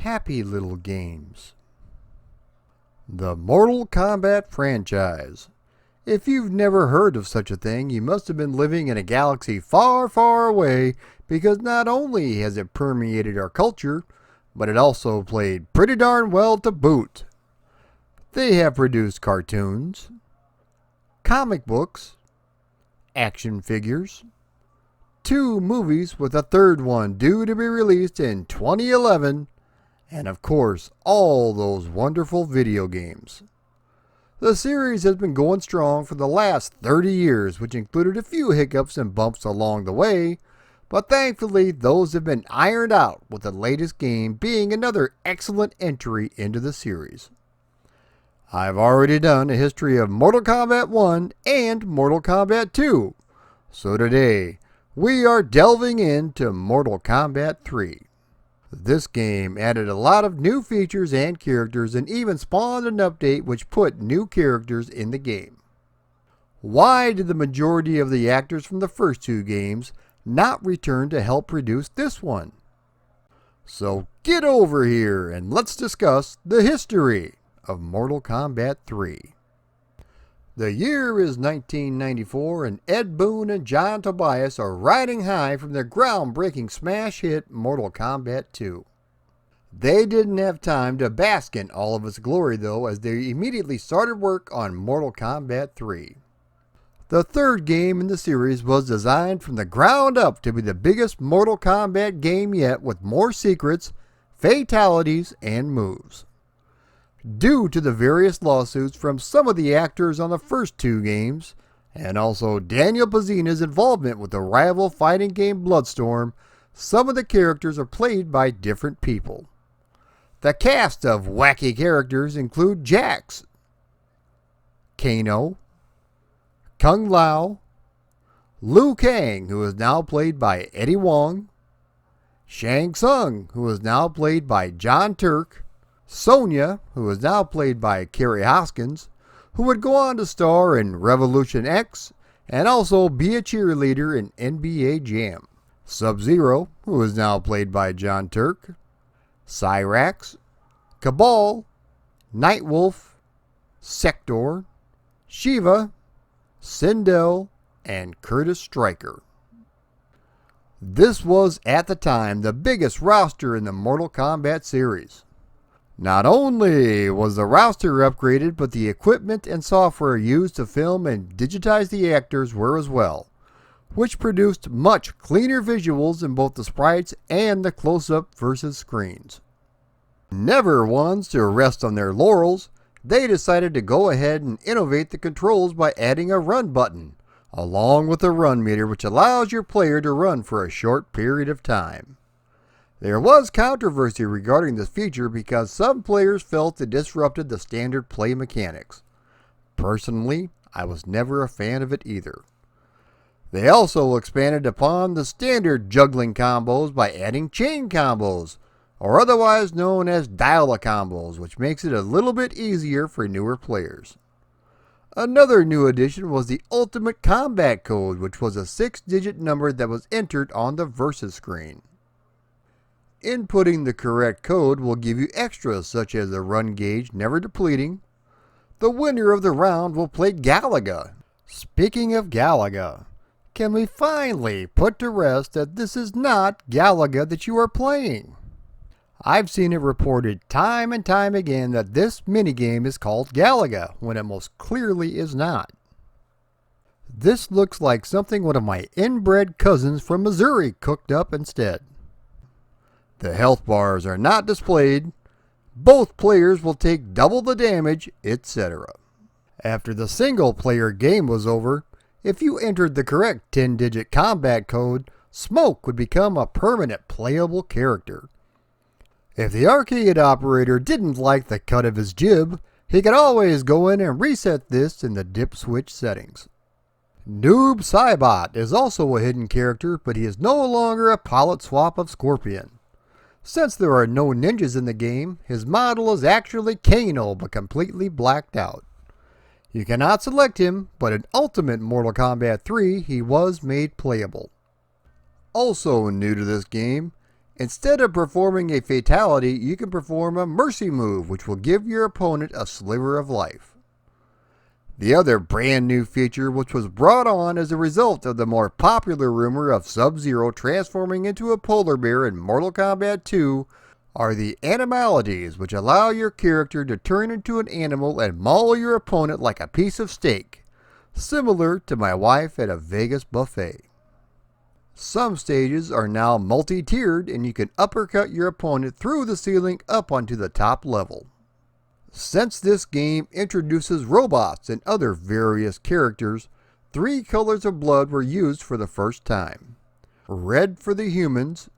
happy little games. The Mortal Kombat franchise. If you've never heard of such a thing, you must have been living in a galaxy far, far away, because not only has it permeated our culture, but it also played pretty darn well to boot. They have produced cartoons, comic books, action figures, 2 movies with a 3rd one due to be released in 2011, and of course, all those wonderful video games. The series has been going strong for the last 30 years, which included a few hiccups and bumps along the way, but thankfully those have been ironed out, with the latest game being another excellent entry into the series. I've already done a history of Mortal Kombat 1 and Mortal Kombat 2, so today we are delving into Mortal Kombat 3. This game added a lot of new features and characters, and even spawned an update which put new characters in the game. Why did the majority of the actors from the first 2 games not return to help produce this one? So get over here and let's discuss the history of Mortal Kombat 3. The year is 1994, and Ed Boon and John Tobias are riding high from their groundbreaking smash hit Mortal Kombat 2. They didn't have time to bask in all of its glory though, as they immediately started work on Mortal Kombat 3. The 3rd game in the series was designed from the ground up to be the biggest Mortal Kombat game yet, with more secrets, fatalities, and moves. Due to the various lawsuits from some of the actors on the first 2 games, and also Daniel Pazina's involvement with the rival fighting game Bloodstorm, some of the characters are played by different people. The cast of wacky characters include Jax, Kano, Kung Lao, Liu Kang, who is now played by Eddie Wong, Shang Tsung, who is now played by John Turk, Sonya, who is now played by Kerry Hoskins, who would go on to star in Revolution X and also be a cheerleader in NBA Jam. Sub-Zero, who is now played by John Turk, Cyrax, Cabal, Nightwolf, Sector, Shiva, Sindel, and Curtis Stryker. This was, at the time, the biggest roster in the Mortal Kombat series. Not only was the roster upgraded, but the equipment and software used to film and digitize the actors were as well, which produced much cleaner visuals in both the sprites and the close-up versus screens. Never ones to rest on their laurels, they decided to go ahead and innovate the controls by adding a run button, along with a run meter which allows your player to run for a short period of time. There was controversy regarding this feature because some players felt it disrupted the standard play mechanics. Personally, I was never a fan of it either. They also expanded upon the standard juggling combos by adding chain combos, or otherwise known as dial-a-combos, which makes it a little bit easier for newer players. Another new addition was the Ultimate Combat Code, which was a 6-digit number that was entered on the Versus screen. Inputting the correct code will give you extras such as a run gauge never depleting. The winner of the round will play Galaga. Speaking of Galaga, can we finally put to rest that this is not Galaga that you are playing? I've seen it reported time and time again that this minigame is called Galaga, when it most clearly is not. This looks like something one of my inbred cousins from Missouri cooked up instead. The health bars are not displayed, both players will take double the damage, etc. After the single player game was over, if you entered the correct 10-digit combat code, Smoke would become a permanent playable character. If the arcade operator didn't like the cut of his jib, he could always go in and reset this in the dip switch settings. Noob Cybot is also a hidden character, but he is no longer a palette swap of Scorpion. Since there are no ninjas in the game, his model is actually Kano but completely blacked out. You cannot select him, but in Ultimate Mortal Kombat 3 he was made playable. Also new to this game, Instead of performing a fatality, you can perform a mercy move, which will give your opponent a sliver of life. The other brand new feature, which was brought on as a result of the more popular rumor of Sub-Zero transforming into a polar bear in Mortal Kombat 2, are the Animalities, which allow your character to turn into an animal and maul your opponent like a piece of steak, similar to my wife at a Vegas buffet. Some stages are now multi-tiered and you can uppercut your opponent through the ceiling up onto the top level. Since this game introduces robots and other various characters, 3 colors of blood were used for the first time. Red for the humans,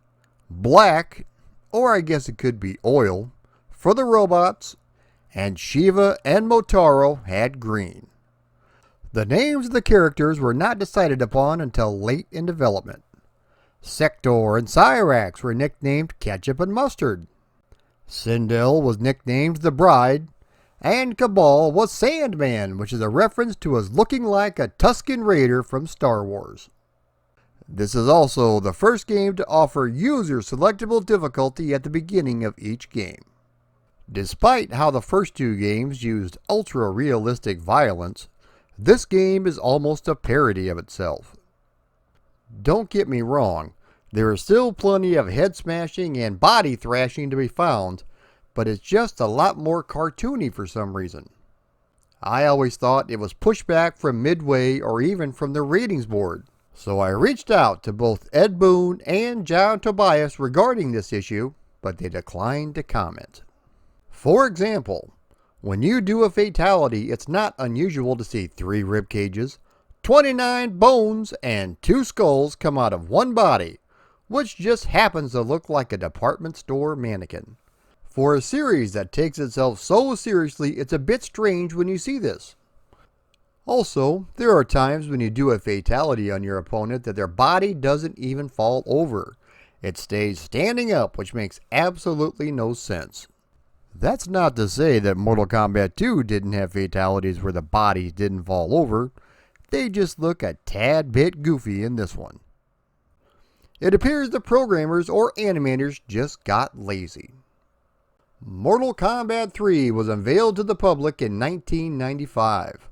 black, or I guess it could be oil, for the robots, and Shiva and Motaro had green. The names of the characters were not decided upon until late in development. Sector and Cyrax were nicknamed Ketchup and Mustard. Sindel was nicknamed the Bride, and Cabal was Sandman, which is a reference to his looking like a Tusken Raider from Star Wars. This is also the first game to offer user selectable difficulty at the beginning of each game. Despite how the first 2 games used ultra-realistic violence, this game is almost a parody of itself. Don't get me wrong, there is still plenty of head smashing and body thrashing to be found, but it's just a lot more cartoony for some reason. I always thought it was pushback from Midway or even from the ratings board, so I reached out to both Ed Boon and John Tobias regarding this issue, but they declined to comment. For example, when you do a fatality, it's not unusual to see 3 rib cages, 29 bones, and 2 skulls come out of one body, which just happens to look like a department store mannequin. For a series that takes itself so seriously, it's a bit strange when you see this. Also, there are times when you do a fatality on your opponent that their body doesn't even fall over. It stays standing up, which makes absolutely no sense. That's not to say that Mortal Kombat 2 didn't have fatalities where the bodies didn't fall over. They just look a tad bit goofy in this one. It appears the programmers or animators just got lazy. Mortal Kombat 3 was unveiled to the public in 1995.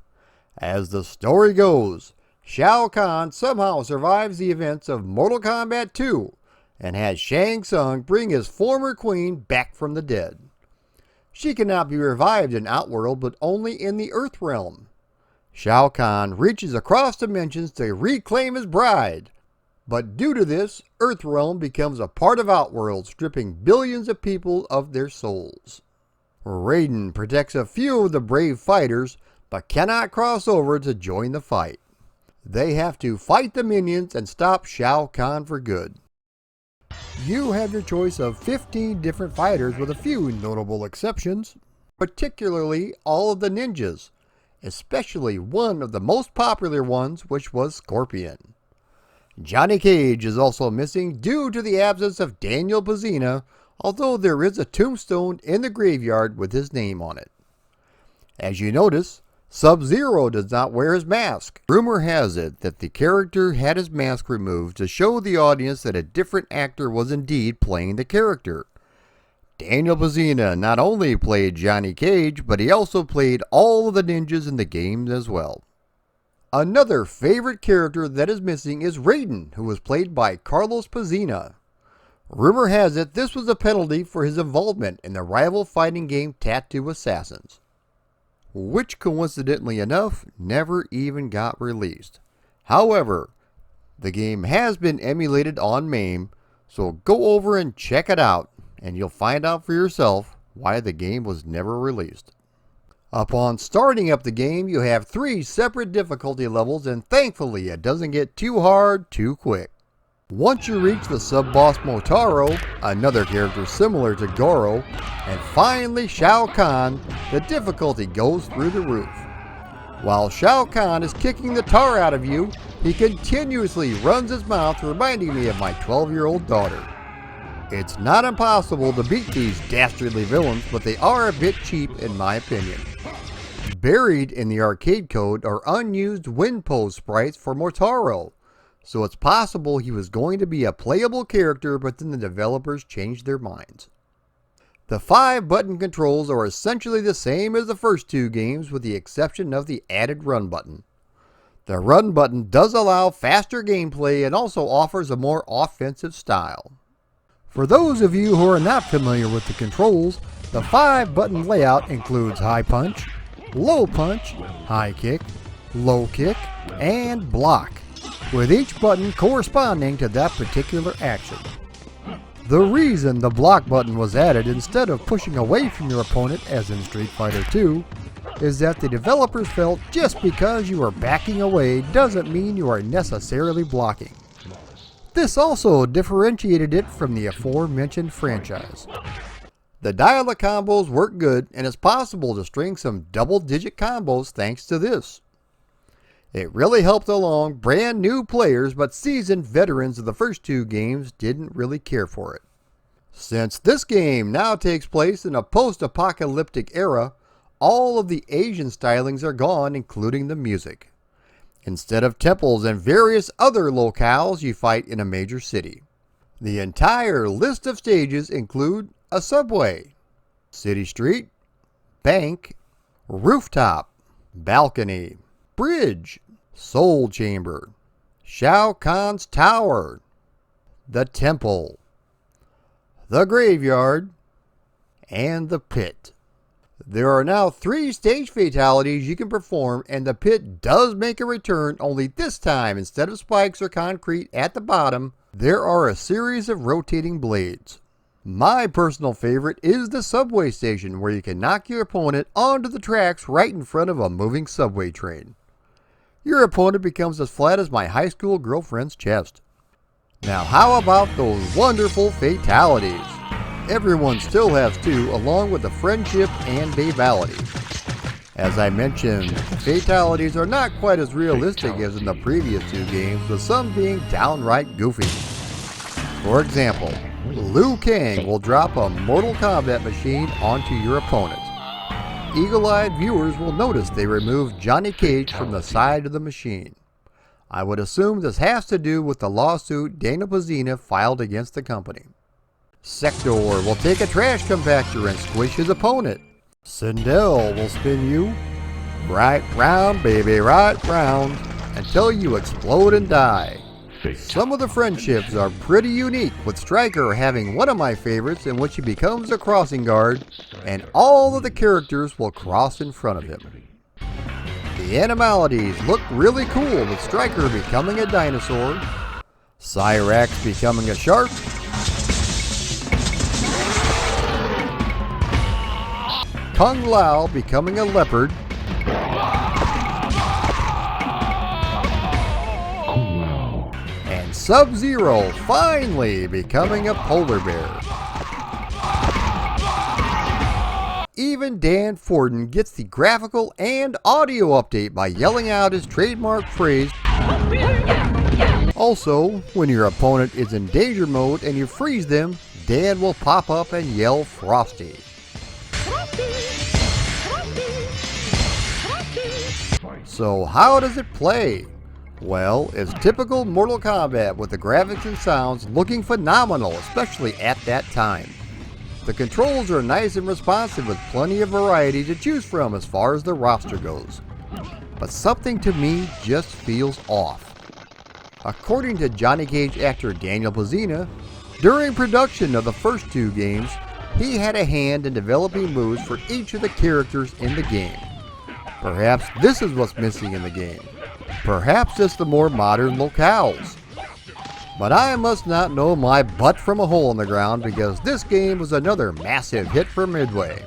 As the story goes, Shao Kahn somehow survives the events of Mortal Kombat 2 and has Shang Tsung bring his former queen back from the dead. She cannot be revived in Outworld but only in the Earth realm. Shao Kahn reaches across dimensions to reclaim his bride, but due to this, Earthrealm becomes a part of Outworld, stripping billions of people of their souls. Raiden protects a few of the brave fighters, but cannot cross over to join the fight. They have to fight the minions and stop Shao Kahn for good. You have your choice of 15 different fighters with a few notable exceptions, particularly all of the ninjas, especially one of the most popular ones, which was Scorpion. Johnny Cage is also missing due to the absence of Daniel Pazina, although there is a tombstone in the graveyard with his name on it. As you notice, Sub-Zero does not wear his mask. Rumor has it that the character had his mask removed to show the audience that a different actor was indeed playing the character. Daniel Pazina not only played Johnny Cage, but he also played all of the ninjas in the games as well. Another favorite character that is missing is Raiden, who was played by Carlos Pazina. Rumor has it this was a penalty for his involvement in the rival fighting game Tattoo Assassins, which coincidentally enough never even got released. However, the game has been emulated on MAME, so go over and check it out, and you'll find out for yourself why the game was never released. Upon starting up the game, you have 3 separate difficulty levels, and thankfully it doesn't get too hard too quick. Once you reach the sub-boss Motaro, another character similar to Goro, and finally Shao Kahn, the difficulty goes through the roof. While Shao Kahn is kicking the tar out of you, he continuously runs his mouth, reminding me of my 12-year-old daughter. It's not impossible to beat these dastardly villains, but they are a bit cheap in my opinion. Buried in the arcade code are unused wind pose sprites for Motaro, so it's possible he was going to be a playable character, but then the developers changed their minds. The 5-button controls are essentially the same as the first 2 games with the exception of the added run button. The run button does allow faster gameplay and also offers a more offensive style. For those of you who are not familiar with the controls, the 5-button layout includes high punch, low punch, high kick, low kick, and block, with each button corresponding to that particular action. The reason the block button was added instead of pushing away from your opponent as in Street Fighter II is that the developers felt just because you are backing away doesn't mean you are necessarily blocking. This also differentiated it from the aforementioned franchise. The dial-up combos work good, and it's possible to string some double-digit combos thanks to this. It really helped along brand new players, but seasoned veterans of the first 2 games didn't really care for it. Since this game now takes place in a post-apocalyptic era, all of the Asian stylings are gone, including the music. Instead of temples and various other locales, you fight in a major city. The entire list of stages include a subway, city street, bank, rooftop, balcony, bridge, soul chamber, Shao Kahn's tower, the temple, the graveyard, and the pit. There are now 3 stage fatalities you can perform, and the pit does make a return, only this time instead of spikes or concrete at the bottom, there are a series of rotating blades. My personal favorite is the subway station, where you can knock your opponent onto the tracks right in front of a moving subway train. Your opponent becomes as flat as my high school girlfriend's chest. Now how about those wonderful fatalities? Everyone still has 2, along with the friendship and babality. As I mentioned, the fatalities are not quite as realistic as in the previous 2 games, with some being downright goofy. For example, Liu Kang will drop a Mortal Kombat machine onto your opponent. Eagle-eyed viewers will notice they removed Johnny Cage from the side of the machine. I would assume this has to do with the lawsuit Daniel Pazina filed against the company. Sector will take a trash compactor and squish his opponent. Sindel will spin you right round, baby, right round, until you explode and die. Some of the friendships are pretty unique, with Stryker having one of my favorites in which he becomes a crossing guard, and all of the characters will cross in front of him. The Animalities look really cool, with Stryker becoming a dinosaur, Cyrax becoming a shark, Kung Lao becoming a leopard, and Sub-Zero finally becoming a polar bear. Even Dan Forden gets the graphical and audio update by yelling out his trademark phrase. Also, when your opponent is in danger mode and you freeze them, Dan will pop up and yell Frosty. So how does it play? Well, it's typical Mortal Kombat with the graphics and sounds looking phenomenal, especially at that time. The controls are nice and responsive with plenty of variety to choose from as far as the roster goes. But something to me just feels off. According to Johnny Cage actor Daniel Pazina, during production of the first 2 games, he had a hand in developing moves for each of the characters in the game. Perhaps this is what's missing in the game. Perhaps it's the more modern locales. But I must not know my butt from a hole in the ground, because this game was another massive hit for Midway.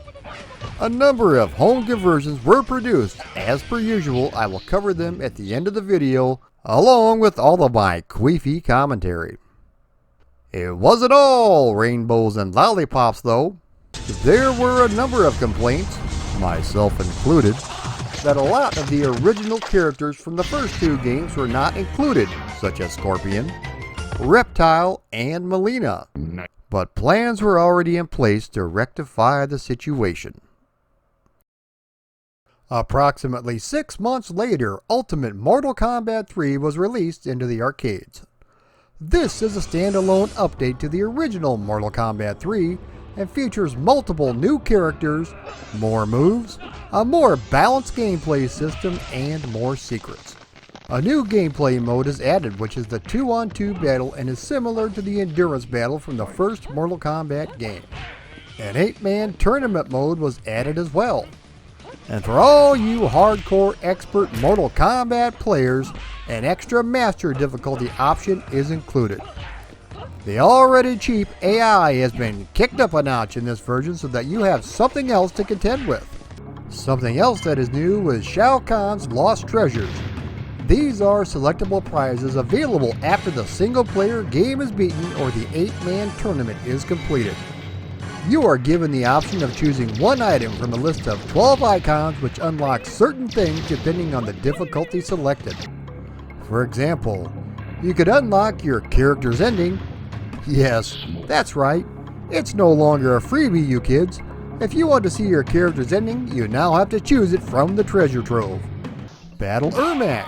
A number of home conversions were produced. As per usual, I will cover them at the end of the video, along with all of my queefy commentary. It wasn't all rainbows and lollipops though. There were a number of complaints, myself included, that a lot of the original characters from the first 2 games were not included, such as Scorpion, Reptile, and Melina. But plans were already in place to rectify the situation. Approximately 6 months later, Ultimate Mortal Kombat 3 was released into the arcades. This is a standalone update to the original Mortal Kombat 3 and features multiple new characters, more moves, a more balanced gameplay system, and more secrets. A new gameplay mode is added, which is the 2-on-2 battle and is similar to the endurance battle from the first Mortal Kombat game. An 8-man tournament mode was added as well. And for all you hardcore expert Mortal Kombat players, an extra master difficulty option is included. The already cheap AI has been kicked up a notch in this version so that you have something else to contend with. Something else that is new is Shao Kahn's Lost Treasures. These are selectable prizes available after the single-player game is beaten or the 8-man tournament is completed. You are given the option of choosing one item from a list of 12 icons which unlocks certain things depending on the difficulty selected. For example, you could unlock your character's ending. Yes, that's right. It's no longer a freebie, you kids. If you want to see your character's ending, you now have to choose it from the treasure trove. Battle Ermac.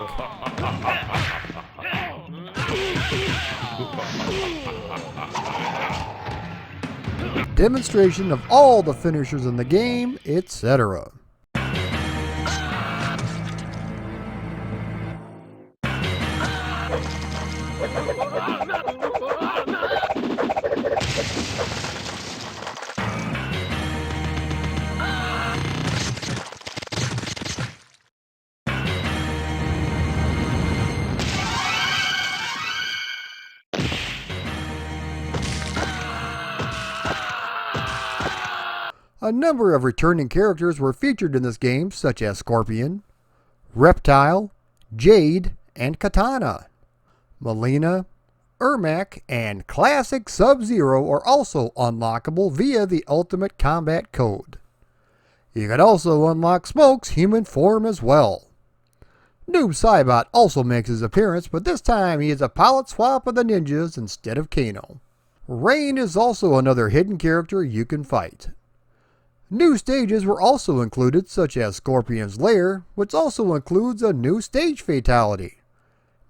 Demonstration of all the finishers in the game, etc. A number of returning characters were featured in this game, such as Scorpion, Reptile, Jade, and Katana. Melina, Ermac, and Classic Sub-Zero are also unlockable via the Ultimate Combat Code. You can also unlock Smoke's human form as well. Noob Cybot also makes his appearance, but this time he is a palette swap of the ninjas instead of Kano. Rain is also another hidden character you can fight. New stages were also included, such as Scorpion's Lair, which also includes a new stage fatality,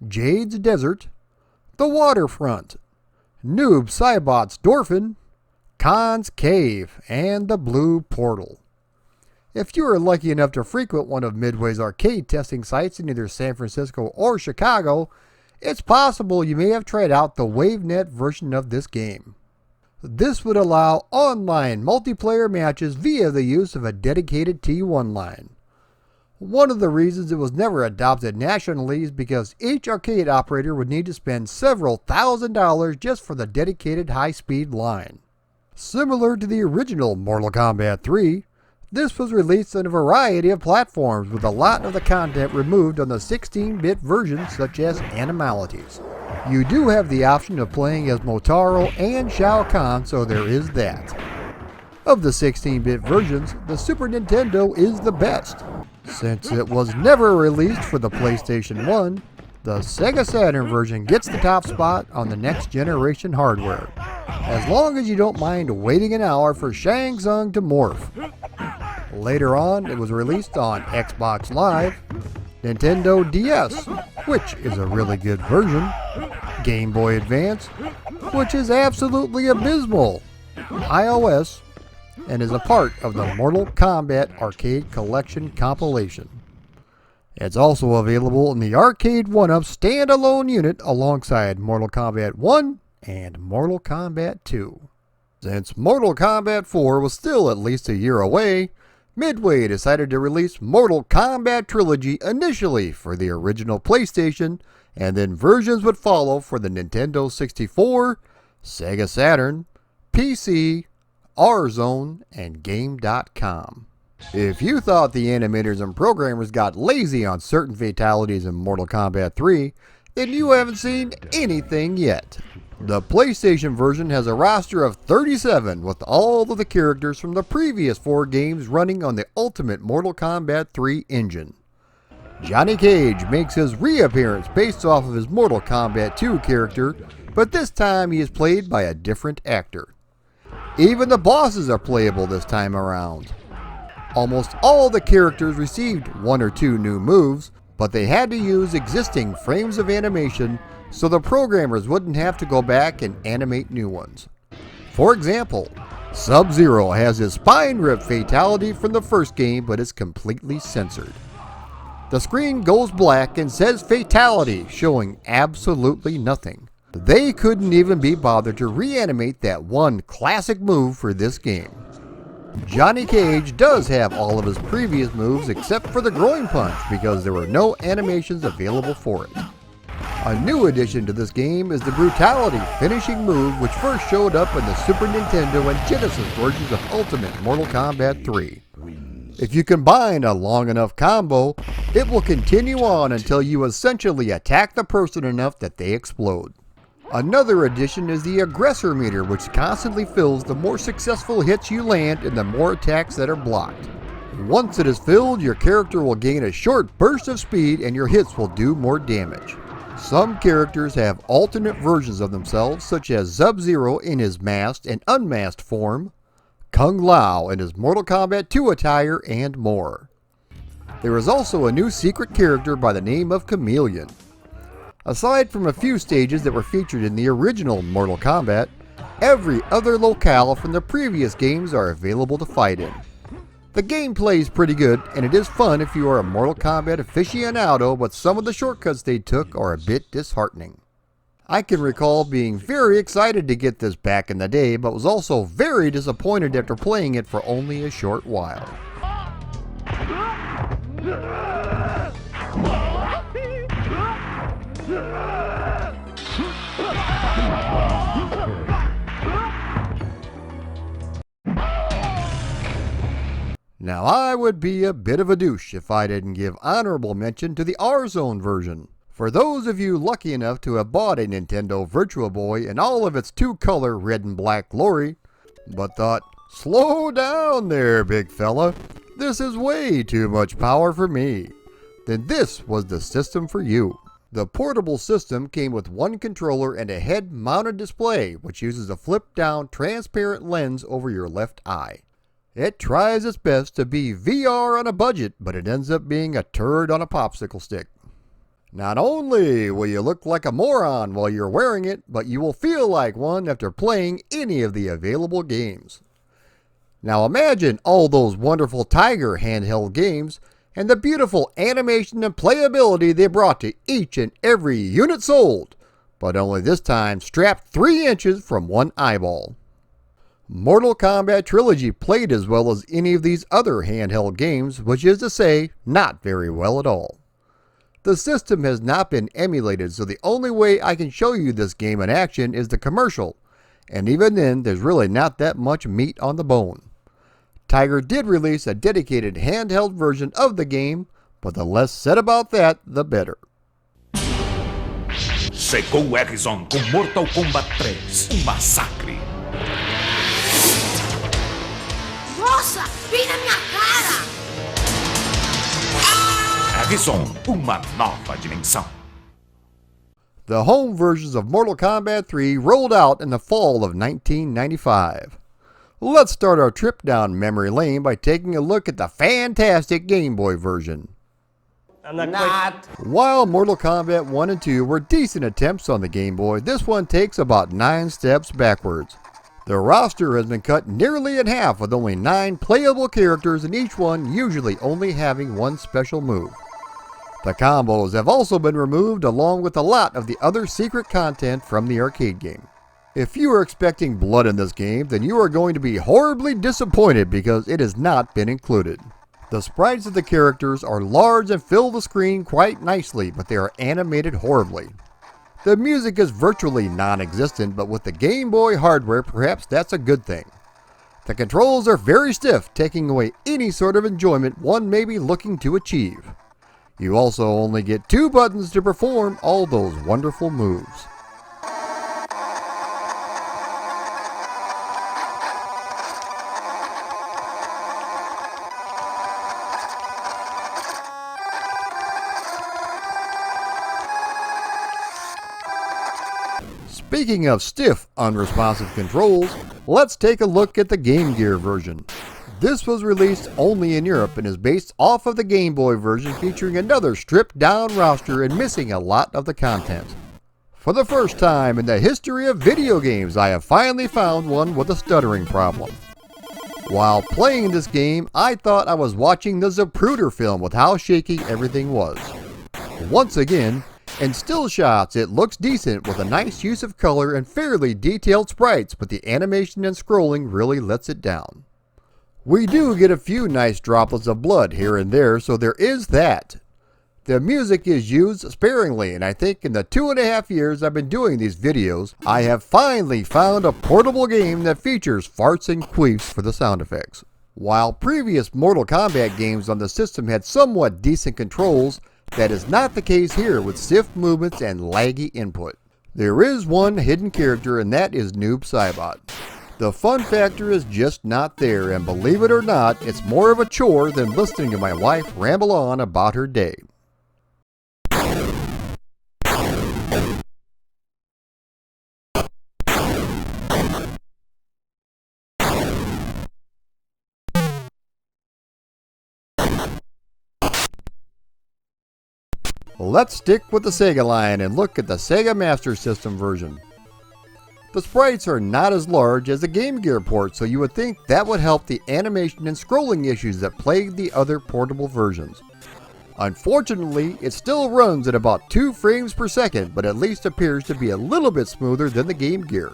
Jade's Desert, the Waterfront, Noob Cybot's Dorphin, Khan's Cave, and the Blue Portal. If you are lucky enough to frequent one of Midway's arcade testing sites in either San Francisco or Chicago, it's possible you may have tried out the WaveNet version of this game. This would allow online multiplayer matches via the use of a dedicated T1 line. One of the reasons it was never adopted nationally is because each arcade operator would need to spend several $1,000s just for the dedicated high-speed line. Similar to the original Mortal Kombat 3, this was released on a variety of platforms with a lot of the content removed on the 16-bit version, such as Animalities. You do have the option of playing as Motaro and Shao Kahn, so there is that. Of the 16-bit versions, the Super Nintendo is the best. Since it was never released for the PlayStation 1, the Sega Saturn version gets the top spot on the next generation hardware, as long as you don't mind waiting an hour for Shang Tsung to morph. Later on, it was released on Xbox Live, Nintendo DS, which is a really good version, Game Boy Advance, which is absolutely abysmal, iOS, and is a part of the Mortal Kombat Arcade Collection compilation. It's also available in the Arcade 1-Up standalone unit alongside Mortal Kombat 1 and Mortal Kombat 2. Since Mortal Kombat 4 was still at least a year away, Midway decided to release Mortal Kombat Trilogy initially for the original PlayStation, and then versions would follow for the Nintendo 64, Sega Saturn, PC, R-Zone, and Game.com. If you thought the animators and programmers got lazy on certain fatalities in Mortal Kombat 3, then you haven't seen anything yet. The PlayStation version has a roster of 37 with all of the characters from the previous 4 games running on the Ultimate Mortal Kombat 3 engine. Johnny Cage makes his reappearance based off of his Mortal Kombat 2 character, but this time he is played by a different actor. Even the bosses are playable this time around. Almost all the characters received 1 or 2 new moves, but they had to use existing frames of animation so the programmers wouldn't have to go back and animate new ones. For example, Sub-Zero has his spine rip fatality from the first game, but is completely censored. The screen goes black and says fatality, showing absolutely nothing. They couldn't even be bothered to reanimate that one classic move for this game. Johnny Cage does have all of his previous moves except for the groin punch because there were no animations available for it. A new addition to this game is the Brutality finishing move, which first showed up in the Super Nintendo and Genesis versions of Ultimate Mortal Kombat 3. If you combine a long enough combo, it will continue on until you essentially attack the person enough that they explode. Another addition is the Aggressor meter, which constantly fills the more successful hits you land and the more attacks that are blocked. Once it is filled, your character will gain a short burst of speed and your hits will do more damage. Some characters have alternate versions of themselves, such as Sub-Zero in his masked and unmasked form, Kung Lao in his Mortal Kombat 2 attire, and more. There is also a new secret character by the name of Chameleon. Aside from a few stages that were featured in the original Mortal Kombat, every other locale from the previous games are available to fight in. The gameplay is pretty good, and it is fun if you are a Mortal Kombat aficionado, but some of the shortcuts they took are a bit disheartening. I can recall being very excited to get this back in the day, but was also very disappointed after playing it for only a short while. Now I would be a bit of a douche if I didn't give honorable mention to the R-Zone version. For those of you lucky enough to have bought a Nintendo Virtual Boy in all of its 2-color red and black glory, but thought, slow down there, big fella, this is way too much power for me, then this was the system for you. The portable system came with one controller and a head-mounted display, which uses a flip-down transparent lens over your left eye. It tries its best to be VR on a budget, but it ends up being a turd on a popsicle stick. Not only will you look like a moron while you're wearing it, but you will feel like one after playing any of the available games. Now imagine all those wonderful Tiger handheld games and the beautiful animation and playability they brought to each and every unit sold, but only this time strapped 3 inches from one eyeball. Mortal Kombat Trilogy played as well as any of these other handheld games, which is to say, not very well at all. The system has not been emulated, so the only way I can show you this game in action is the commercial, and even then there's really not that much meat on the bone. Tiger did release a dedicated handheld version of the game, but the less said about that, the better. Chegou o R-Zone com Mortal Kombat 3, massacre. Nossa, bem na minha cara! R-Zone, uma nova dimensão. The home versions of Mortal Kombat 3 rolled out in the fall of 1995. Let's start our trip down memory lane by taking a look at the fantastic Game Boy version. While Mortal Kombat 1 and 2 were decent attempts on the Game Boy, this one takes about 9 steps backwards. The roster has been cut nearly in half with only 9 playable characters and each one usually only having one special move. The combos have also been removed along with a lot of the other secret content from the arcade game. If you are expecting blood in this game, then you are going to be horribly disappointed because it has not been included. The sprites of the characters are large and fill the screen quite nicely, but they are animated horribly. The music is virtually non-existent, but with the Game Boy hardware, perhaps that's a good thing. The controls are very stiff, taking away any sort of enjoyment one may be looking to achieve. You also only get 2 buttons to perform all those wonderful moves. Speaking of stiff, unresponsive controls, let's take a look at the Game Gear version. This was released only in Europe and is based off of the Game Boy version, featuring another stripped down roster and missing a lot of the content. For the first time in the history of video games, I have finally found one with a stuttering problem. While playing this game, I thought I was watching the Zapruder film with how shaky everything was. Once again, in still shots it looks decent with a nice use of color and fairly detailed sprites, but the animation and scrolling really lets it down. We do get a few nice droplets of blood here and there, so there is that. The music is used sparingly, and I think in the 2.5 years I've been doing these videos, I have finally found a portable game that features farts and queefs for the sound effects. While previous Mortal Kombat games on the system had somewhat decent controls, that is not the case here with stiff movements and laggy input. There is one hidden character, and that is Noob Cybot. The fun factor is just not there, and believe it or not, it's more of a chore than listening to my wife ramble on about her day. Let's stick with the Sega line and look at the Sega Master System version. The sprites are not as large as the Game Gear port, so you would think that would help the animation and scrolling issues that plagued the other portable versions. Unfortunately, it still runs at about 2 frames per second, but at least appears to be a little bit smoother than the Game Gear.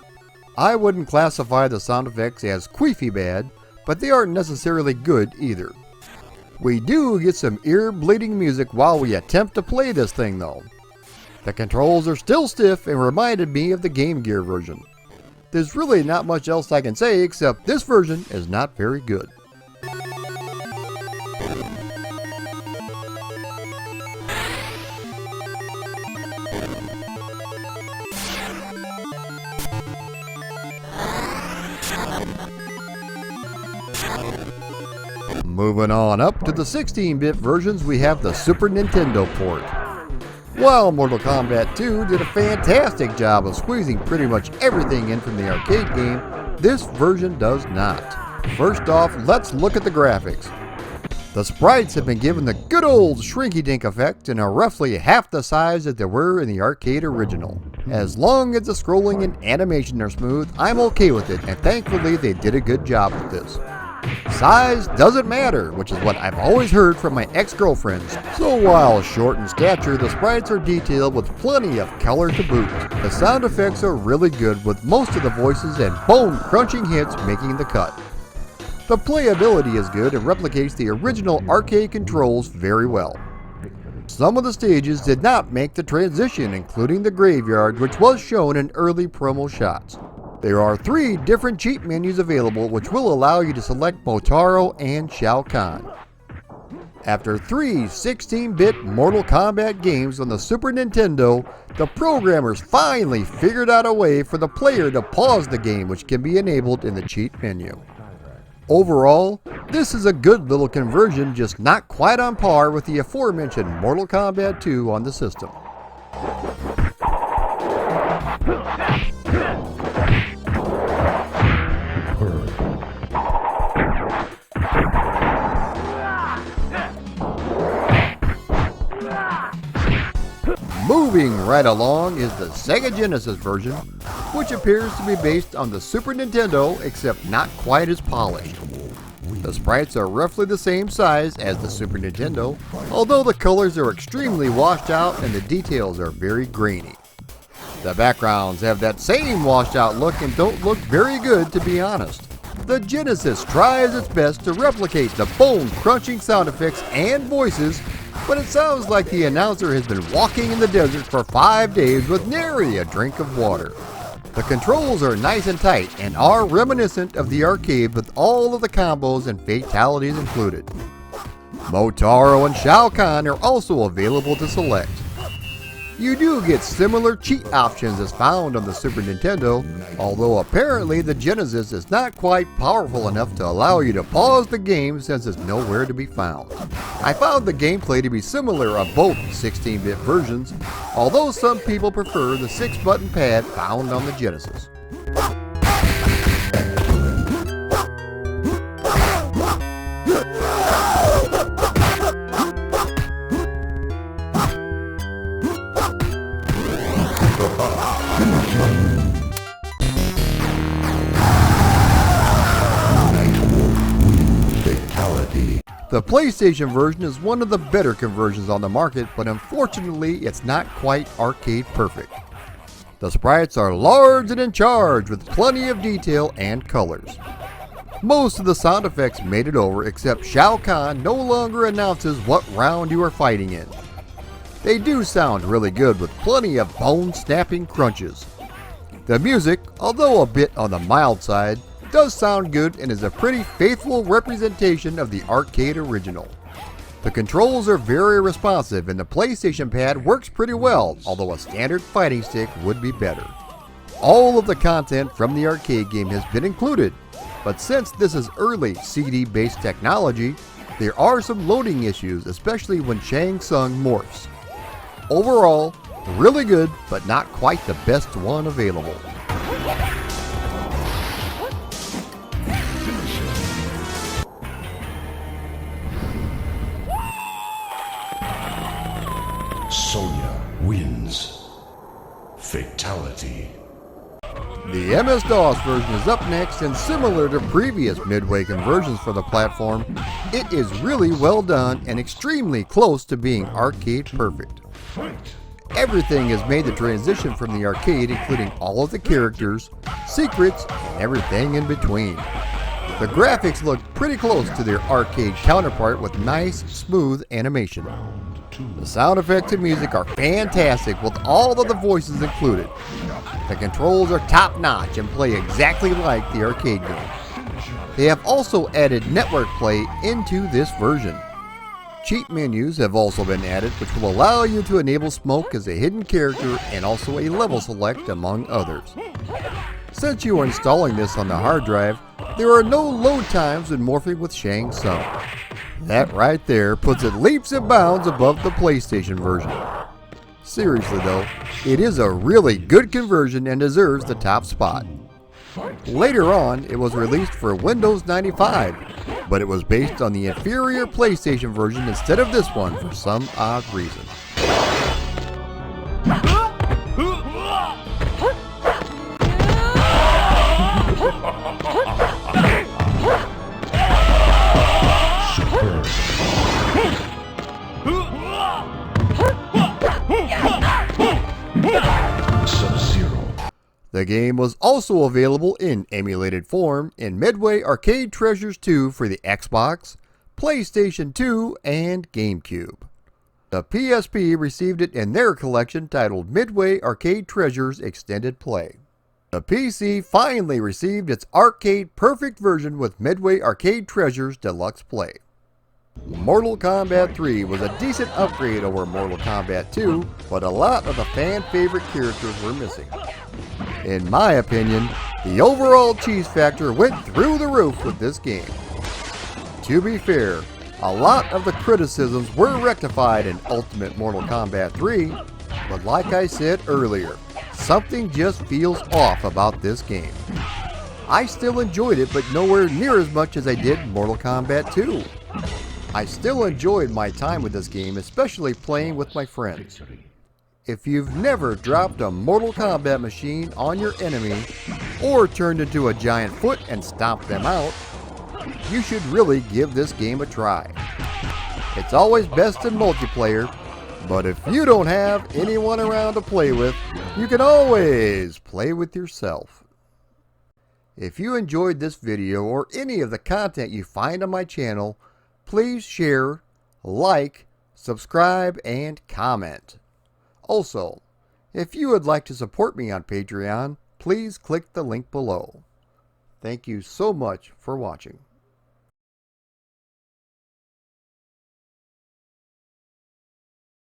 I wouldn't classify the sound effects as queefy bad, but they aren't necessarily good either. We do get some ear-bleeding music while we attempt to play this thing though. The controls are still stiff and reminded me of the Game Gear version. There's really not much else I can say except this version is not very good. Moving on up to the 16-bit versions, we have the Super Nintendo port. While Mortal Kombat 2 did a fantastic job of squeezing pretty much everything in from the arcade game, this version does not. First off, let's look at the graphics. The sprites have been given the good old shrinky-dink effect and are roughly half the size that they were in the arcade original. As long as the scrolling and animation are smooth, I'm okay with it, and thankfully they did a good job with this. Size doesn't matter, which is what I've always heard from my ex-girlfriends. So while short in stature, the sprites are detailed with plenty of color to boot. The sound effects are really good, with most of the voices and bone-crunching hits making the cut. The playability is good and replicates the original arcade controls very well. Some of the stages did not make the transition, including the graveyard, which was shown in early promo shots. There are 3 different cheat menus available, which will allow you to select Motaro and Shao Kahn. After 3 16-bit Mortal Kombat games on the Super Nintendo, the programmers finally figured out a way for the player to pause the game, which can be enabled in the cheat menu. Overall, this is a good little conversion, just not quite on par with the aforementioned Mortal Kombat 2 on the system. Moving right along is the Sega Genesis version, which appears to be based on the Super Nintendo except not quite as polished. The sprites are roughly the same size as the Super Nintendo, although the colors are extremely washed out and the details are very grainy. The backgrounds have that same washed out look and don't look very good, to be honest. The Genesis tries its best to replicate the bone-crunching sound effects and voices, but it sounds like the announcer has been walking in the desert for 5 days with nary a drink of water. The controls are nice and tight and are reminiscent of the arcade with all of the combos and fatalities included. Motaro and Shao Kahn are also available to select. You do get similar cheat options as found on the Super Nintendo, although apparently the Genesis is not quite powerful enough to allow you to pause the game since it's nowhere to be found. I found the gameplay to be similar on both 16-bit versions, although some people prefer the 6-button pad found on the Genesis. The PlayStation version is one of the better conversions on the market, but unfortunately it's not quite arcade perfect. The sprites are large and in charge with plenty of detail and colors. Most of the sound effects made it over, except Shao Kahn no longer announces what round you are fighting in. They do sound really good with plenty of bone-snapping crunches. The music, although a bit on the mild side, does sound good and is a pretty faithful representation of the arcade original. The controls are very responsive and the PlayStation Pad works pretty well, although a standard fighting stick would be better. All of the content from the arcade game has been included, but since this is early CD-based technology, there are some loading issues, especially when Shang Tsung morphs. Overall, really good, but not quite the best one available. Sonya wins. Fatality. The MS-DOS version is up next, and similar to previous Midway conversions for the platform, it is really well done and extremely close to being arcade perfect. Everything has made the transition from the arcade, including all of the characters, secrets, and everything in between. The graphics look pretty close to their arcade counterpart with nice, smooth animation. The sound effects and music are fantastic with all of the voices included. The controls are top-notch and play exactly like the arcade game. They have also added network play into this version. Cheat menus have also been added, which will allow you to enable smoke as a hidden character and also a level select among others. Since you are installing this on the hard drive, there are no load times when morphing with Shang Tsung. That right there puts it leaps and bounds above the PlayStation version. Seriously though, it is a really good conversion and deserves the top spot. Later on, it was released for Windows 95, but it was based on the inferior PlayStation version instead of this one for some odd reason. The game was also available in emulated form in Midway Arcade Treasures 2 for the Xbox, PlayStation 2, and GameCube. The PSP received it in their collection titled Midway Arcade Treasures Extended Play. The PC finally received its arcade perfect version with Midway Arcade Treasures Deluxe Play. Mortal Kombat 3 was a decent upgrade over Mortal Kombat 2, but a lot of the fan favorite characters were missing. In my opinion, the overall cheese factor went through the roof with this game. To be fair, a lot of the criticisms were rectified in Ultimate Mortal Kombat 3, but like I said earlier, something just feels off about this game. I still enjoyed it, but nowhere near as much as I did Mortal Kombat 2. I still enjoyed my time with this game, especially playing with my friends. If you've never dropped a Mortal Kombat machine on your enemy, or turned into a giant foot and stomped them out, you should really give this game a try. It's always best in multiplayer, but if you don't have anyone around to play with, you can always play with yourself. If you enjoyed this video or any of the content you find on my channel, please share, like, subscribe, and comment. Also, if you would like to support me on Patreon, please click the link below. Thank you so much for watching.